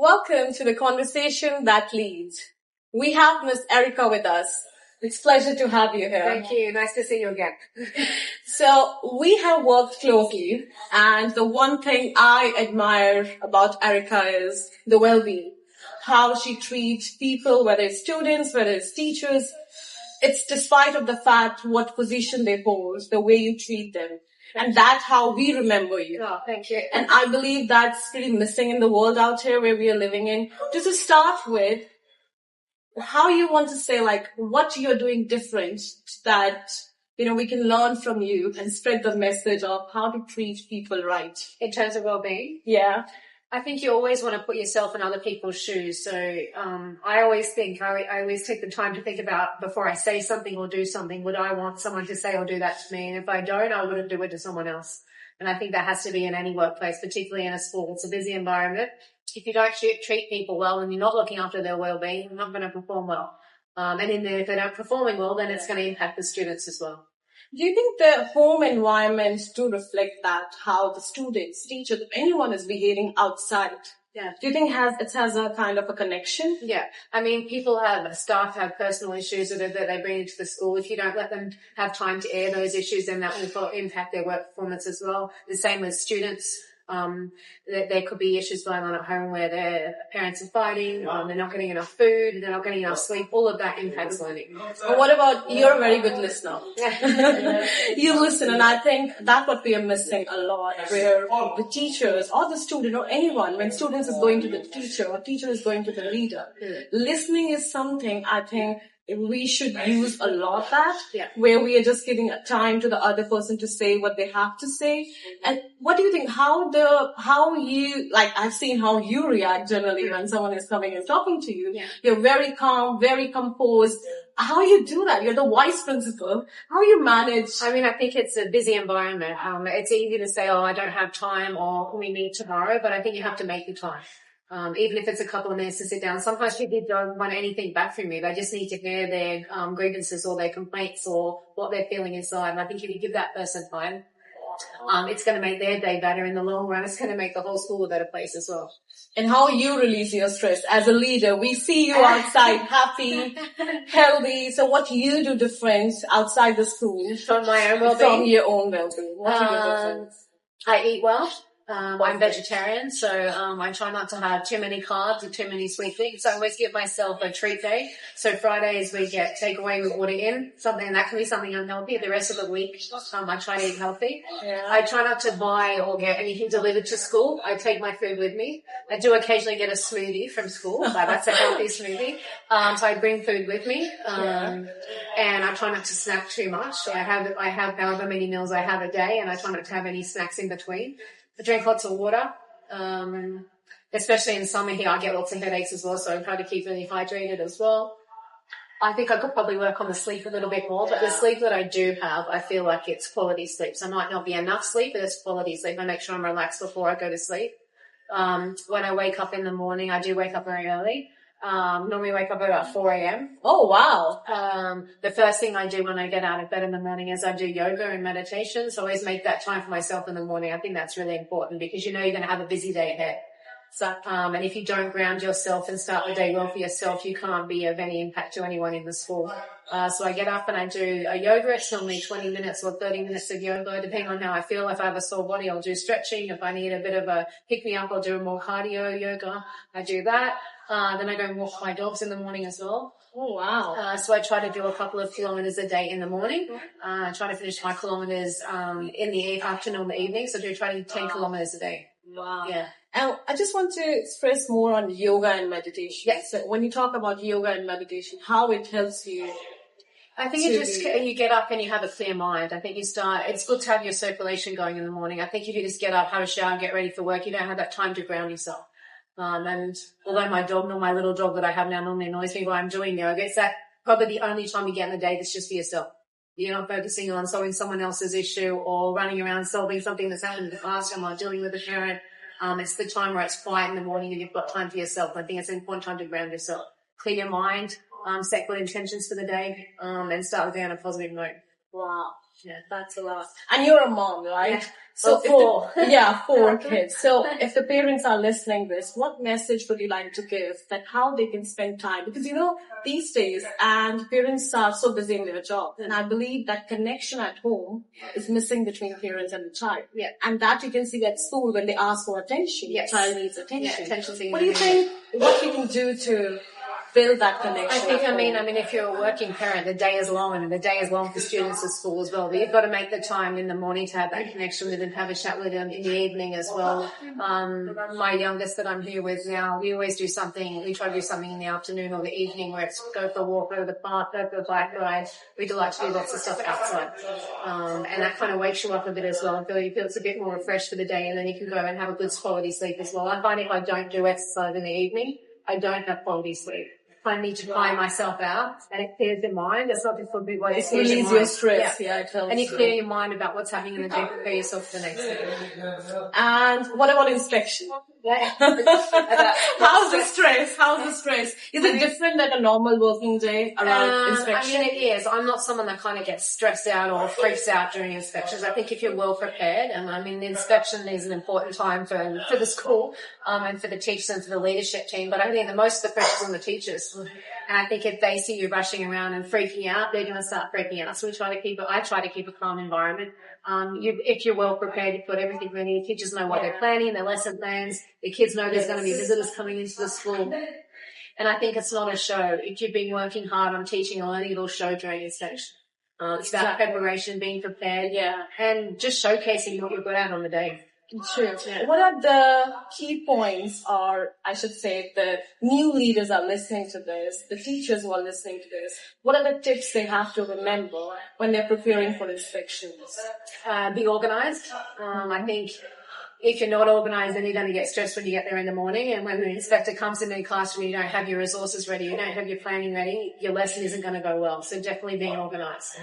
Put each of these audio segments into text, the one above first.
Welcome to the conversation that leads. We have Miss Erica with us. It's a pleasure to have you here. Thank you. Nice to see you again. So we have worked closely, and the one thing I admire about Erica is the well-being. How she treats people, whether it's students, whether it's teachers. It's despite of the fact what position they hold, the way you treat them. And that's how we remember you. Oh, thank you. And I believe that's pretty missing in the world out here where we are living in. Just to start with, how you want to say, like, what you're doing different that, we can learn from you and spread the message of how to treat people right. In terms of well-being? Yeah. I think you always want to put yourself in other people's shoes. So I always take the time to think about before I say something or do something, would I want someone to say or do that to me? And if I don't, I wouldn't do it to someone else. And I think that has to be in any workplace, particularly in a school. It's a busy environment. If you don't treat people well and you're not looking after their well-being, you're not going to perform well. If they're not performing well, then it's going to impact the students as well. Do you think the home environments do reflect that, how the students, teachers, anyone is behaving outside? Yeah. Do you think it has a kind of a connection? Yeah. Staff have personal issues that they bring into the school. If you don't let them have time to air those issues, then that will impact their work performance as well. The same with students. There could be issues going on at home where their parents are fighting, they're not getting enough food, they're not getting enough sleep. All of that impacts learning. But what about, you're a very good listener. You listen, and I think that's what we are missing a lot, where the teachers or the student or anyone, when students is going to the teacher or teacher is going to the leader, listening is something I think we should use a lot where we are just giving time to the other person to say what they have to say. And what do you think, I've seen how you react generally when someone is coming and talking to you. Yeah. You're very calm, very composed. How you do that? You're the vice principal. How you manage? I think it's a busy environment. It's easy to say, I don't have time or we meet tomorrow, but I think you have to make the time. Even if it's a couple of minutes to sit down. Sometimes people don't want anything back from me. They just need to hear their grievances or their complaints or what they're feeling inside. And I think if you give that person time, it's going to make their day better in the long run. It's going to make the whole school a better place as well. And how you release your stress as a leader? We see you outside happy, healthy. So what you do different outside the school? From my own well-being? From your own well-being. What you do different? I eat well. I'm vegetarian, so I try not to have too many carbs or too many sweet things. So I always give myself a treat day. So Fridays we get takeaway with water in, something that can be something unhealthy. The rest of the week, I try to eat healthy. Yeah. I try not to buy or get anything delivered to school. I take my food with me. I do occasionally get a smoothie from school, but that's a healthy smoothie. So I bring food with me, and I try not to snack too much. So I have however many meals I have a day, and I try not to have any snacks in between. I drink lots of water, especially in summer here. I get lots of headaches as well, so I try to keep really hydrated as well. I think I could probably work on the sleep a little bit more, but the sleep that I do have, I feel like it's quality sleep. So it might not be enough sleep, but it's quality sleep. I make sure I'm relaxed before I go to sleep. When I wake up in the morning, I do wake up very early. Normally wake up about 4 a.m. Oh, wow. The first thing I do when I get out of bed in the morning is I do yoga and meditation. So I always make that time for myself in the morning. I think that's really important because you're going to have a busy day ahead. So, and if you don't ground yourself and start the day well for yourself, you can't be of any impact to anyone in the school. So I get up and I do a yoga. It's normally 20 minutes or 30 minutes of yoga, depending on how I feel. If I have a sore body, I'll do stretching. If I need a bit of a pick-me-up, I'll do more cardio yoga. I do that. Then I go and walk my dogs in the morning as well. Oh, wow. So I try to do a couple of kilometers a day in the morning. I try to finish my kilometers in the afternoon or the evening. So I do try to do 10 kilometers a day. Wow. Yeah. And I just want to express more on yoga and meditation. Yes. So when you talk about yoga and meditation, how it helps you? I think you get up and you have a clear mind. I think it's good to have your circulation going in the morning. I think if you just get up, have a shower and get ready for work, you don't have that time to ground yourself. And although my little dog that I have now normally annoys me while I'm doing yoga, it's that probably the only time you get in the day that's just for yourself. You're not focusing on solving someone else's issue or running around solving something that's happened in the classroom or dealing with a parent. It's the time where it's quiet in the morning and you've got time for yourself. I think it's an important time to ground yourself. Clear your mind, set good intentions for the day, and start the day on a positive note. Wow. Yeah, that's a lot. And you're a mom, right? Yeah. So four. four kids. So if the parents are listening this, what message would you like to give that how they can spend time? Because these days and parents are so busy in their job. And I believe that connection at home is missing between parents and the child. Yeah. And that you can see at school when they ask for attention. Yes. The child needs attention. Yeah, attention. What do you think what you can do to build that connection? I mean, if you're a working parent, the day is long, and the day is long for students at school as well. But you've got to make the time in the morning to have that connection with them, have a chat with them in the evening as well. My youngest that I'm here with now, we always do something. We try to do something in the afternoon or the evening, where it's go for a walk, go to the park, go for a bike ride. We do like to do lots of stuff outside, and that kind of wakes you up a bit as well. You feel it's a bit more refreshed for the day, and then you can go and have a good quality sleep as well. I find if I don't do exercise in the evening, I don't have quality sleep. I need to tire myself out, and it clears your mind. It's not just for big ways. It relieves your stress. Yeah, it helps. And you clear your mind about what's happening in the day, prepare yourself for the next day. And what about inspection? Yeah. How's the stress? Is it different than a normal working day around inspection? I mean, it is. I'm not someone that kind of gets stressed out or freaks out during inspections. I think if you're well prepared, and I mean, the inspection is an important time for the school, and for the teachers and for the leadership team. But I think the most of the pressure's on the teachers. And I think if they see you rushing around and freaking out, they're going to start freaking out. So I try to keep a calm environment. If you're well prepared, you've got everything ready. Teachers know what they're planning, their lesson plans. The kids know there's going to be visitors coming into the school. And I think it's not a show. If you've been working hard on teaching or learning, it'll show during inspection. It's about preparation, being prepared, and just showcasing what you're good at on the day. True. Yeah. What are the key points, or I should say the new leaders are listening to this, the teachers who are listening to this, what are the tips they have to remember when they're preparing for inspections? Be organized. I think if you're not organized, then you're going to get stressed when you get there in the morning. And when the inspector comes into the classroom, you don't have your resources ready, you don't have your planning ready, your lesson isn't going to go well. So definitely being organized.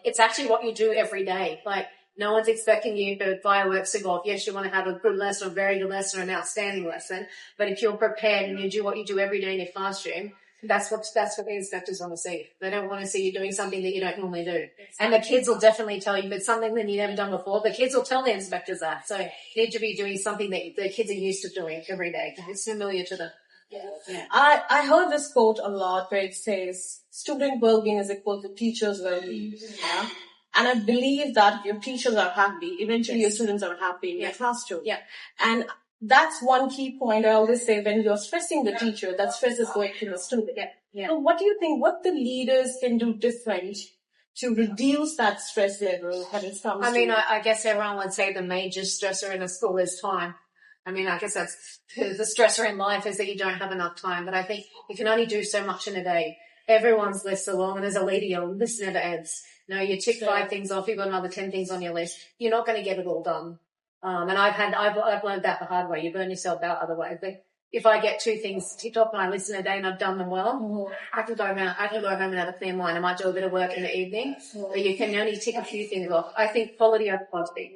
It's actually what you do every day. Like, no one's expecting you for fireworks to go off. Yes, you want to have a good lesson, a very good lesson, or an outstanding lesson. But if you're prepared and you do what you do every day in your classroom, that's what the inspectors want to see. They don't want to see you doing something that you don't normally do. And the kids will definitely tell you if it's something that you've never done before. The kids will tell the inspectors that. So you need to be doing something that the kids are used to doing every day. It's familiar to them. Yeah. I heard this quote a lot where it says, student well-being is equal to teachers' well-being. Yeah. And I believe that if your teachers are happy, eventually your students are happy in your classroom. Yeah. And that's one key point I always say, when you're stressing the teacher, that stress is going to the student. Yeah. So what do you think, what the leaders can do different to reduce that stress level when it comes I guess everyone would say the major stressor in a school is time. I mean, I guess that's the stressor in life is that you don't have enough time. But I think you can only do so much in a day. Everyone's list are long, and as a leader, your list never ends. No, you tick 5 things off, you've got another 10 things on your list. You're not going to get it all done. And I've learned that the hard way. You burn yourself out otherwise. But if I get 2 things ticked off on my list in a day and I've done them well, I can go home and have a clean mind. I might do a bit of work in the evening, but you can only tick a few things off. I think quality over quantity.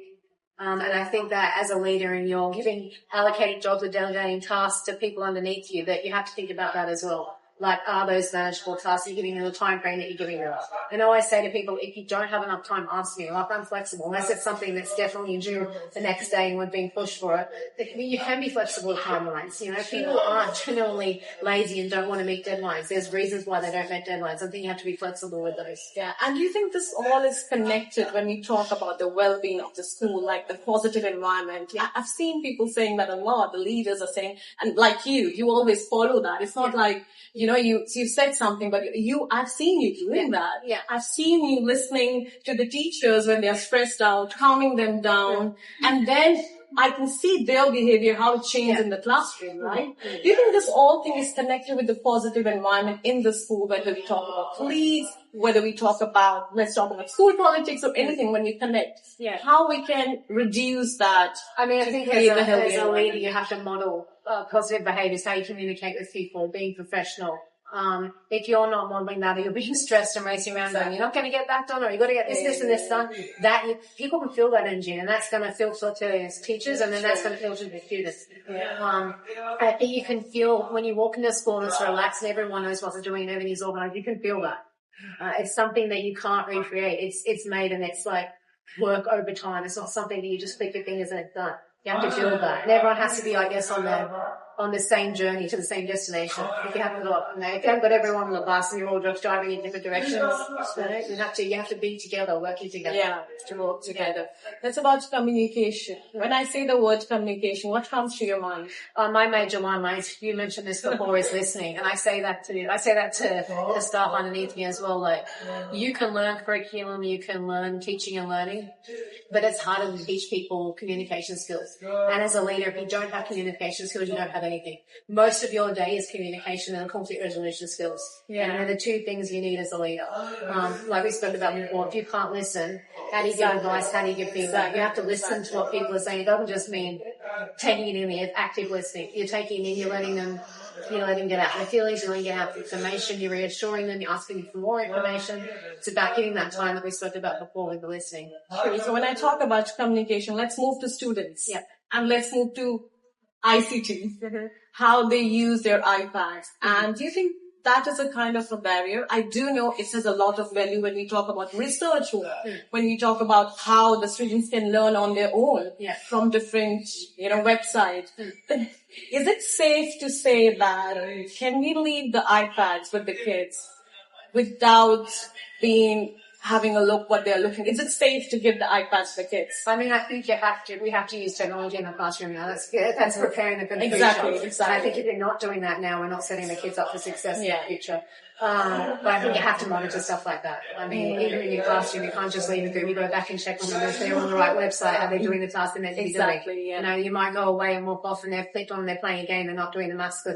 And I think that as a leader and you're giving allocated jobs or delegating tasks to people underneath you, that you have to think about that as well. Like, are those manageable tasks? You're giving them the time frame that you're giving them. And I always say to people, if you don't have enough time, ask me. Like, I'm flexible. Unless it's something that's definitely due the next day and we're being pushed for it. You can be flexible with timelines. People aren't genuinely lazy and don't want to meet deadlines. There's reasons why they don't meet deadlines. I think you have to be flexible with those. Yeah. And do you think this all is connected when we talk about the well-being of the school, like the positive environment? Yeah. I've seen people saying that a lot. The leaders are saying, and like you always follow that. It's not like, you said something, but I've seen you doing that. Yeah. I've seen you listening to the teachers when they're stressed out, calming them down, and then I can see their behavior, how it changed in the classroom, right? Do you think this all thing is connected with the positive environment in the school, whether we talk about police, whether we talk about, let's talk about school politics or anything when we connect? Yeah. How we can reduce that? I mean, I think as a leader, you have to model positive behaviours, how you communicate with people, being professional. If you're not modeling that, or you're being stressed and racing around going, you're not going to get that done, or you've got to get this and this done, people can feel that energy, and that's going to filter to teachers, and then that's going to filter to students. I think you can feel when you walk into school and it's relaxed and everyone knows what they're doing and everything's organised, you can feel that. It's something that you can't recreate. It's made and it's like work over time. It's not something that you just click your fingers and it's done. You have to build that. And everyone has to be, I guess, on the same journey to the same destination. If you haven't got, if you haven't got everyone on the bus and you're all just driving in different directions, you have to be together, working together. Yeah, to work together. That's about communication. When I say the word communication, what comes to your mind? My major one, you mentioned this before, is listening. And I say that to the staff underneath me as well. Like, you can learn curriculum, you can learn teaching and learning, but it's harder to teach people communication skills. And as a leader, if you don't have communication skills, you don't have anything. Most of your day is communication and conflict resolution skills. Yeah. And they're the two things you need as a leader. Like we spoke about before, if you can't listen, how do you give advice? How do you give feedback? You have to listen to what people are saying. It doesn't just mean taking it in there, it's active listening. You're taking it in, you're letting them get out their feelings, you're letting them get out the information, you're reassuring them, you're asking them for more information. It's about giving that time that we spoke about before with the listening. Okay, so when I talk about communication, let's move to students. Yeah. And let's move to ICT, how they use their iPads. And do you think that is a kind of a barrier? I do know it has a lot of value when we talk about research work, when we talk about how the students can learn on their own from different, websites. Is it safe to say that can we leave the iPads with the kids without having a look what they're looking? Is it safe to give the iPads to the kids? I mean, I think we have to use technology in the classroom now. That's good. That's preparing them for the future. Exactly. And I think if you're not doing that now, we're not setting the kids up for success in the future. But I think you have to monitor stuff like that. I mean, even in your classroom, you can't just leave a group. You go back and check on them if they're on the right website, are they doing the task they're meant to be doing. Exactly, yeah. You might go away and walk off and they've clicked on and they're playing a game, they're not doing the maths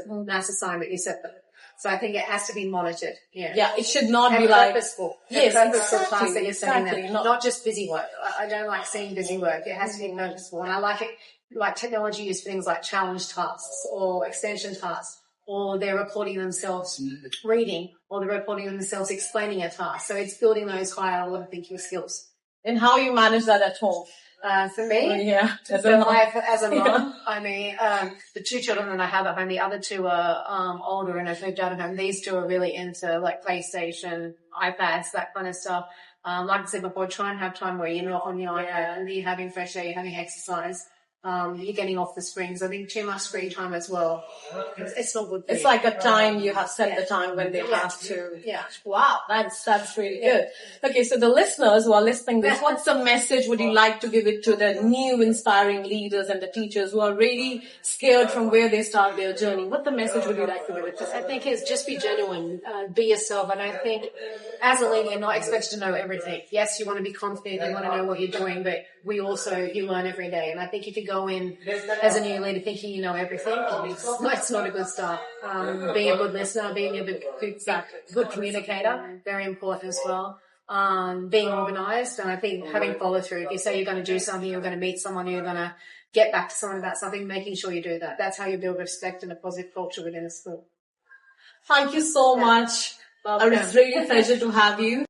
assignment you set them. So I think it has to be monitored. Yeah. Yeah, it should not be purposeful. Yes, purposeful class that you're setting exactly. them. Not just busy work. I don't like seeing busy work. It has to be noticeable. And I like it, like technology used for things like challenge tasks or extension tasks, or they're recording themselves reading, or they're recording themselves explaining a task. So it's building those higher order thinking skills. And how you manage that at home? For me, as a mom, I mean, the two children that I have at home, the other two are older and have moved out of home. These two are really into like PlayStation, iPads, that kind of stuff. Like I said before, try and have time where you're not on your iPad and you're having fresh air, you're having exercise. You're getting off the screens. I think too much screen time as well. It's not good. It's like a time you have set the time when they have to. Yeah. Wow, that's really good. Okay, so the listeners who are listening to this, what's the message would you like to give it to the new inspiring leaders and the teachers who are really scared from where they start their journey? What the message would you like to give it to them? I think it's just be genuine, be yourself. And I think as a leader, you're not expected to know everything. Yes, you want to be confident, you want to know what you're doing, but you learn every day. And I think if you go in as a new leader thinking you know everything, it's not a good start. Being a good listener, being a good communicator, very important as well. Being organised, and I think having follow through. If you say you're going to do something, you're going to meet someone, you're going to get back to someone about something, making sure you do that. That's how you build respect and a positive culture within a school. Thank you so much. It's really a pleasure to have you.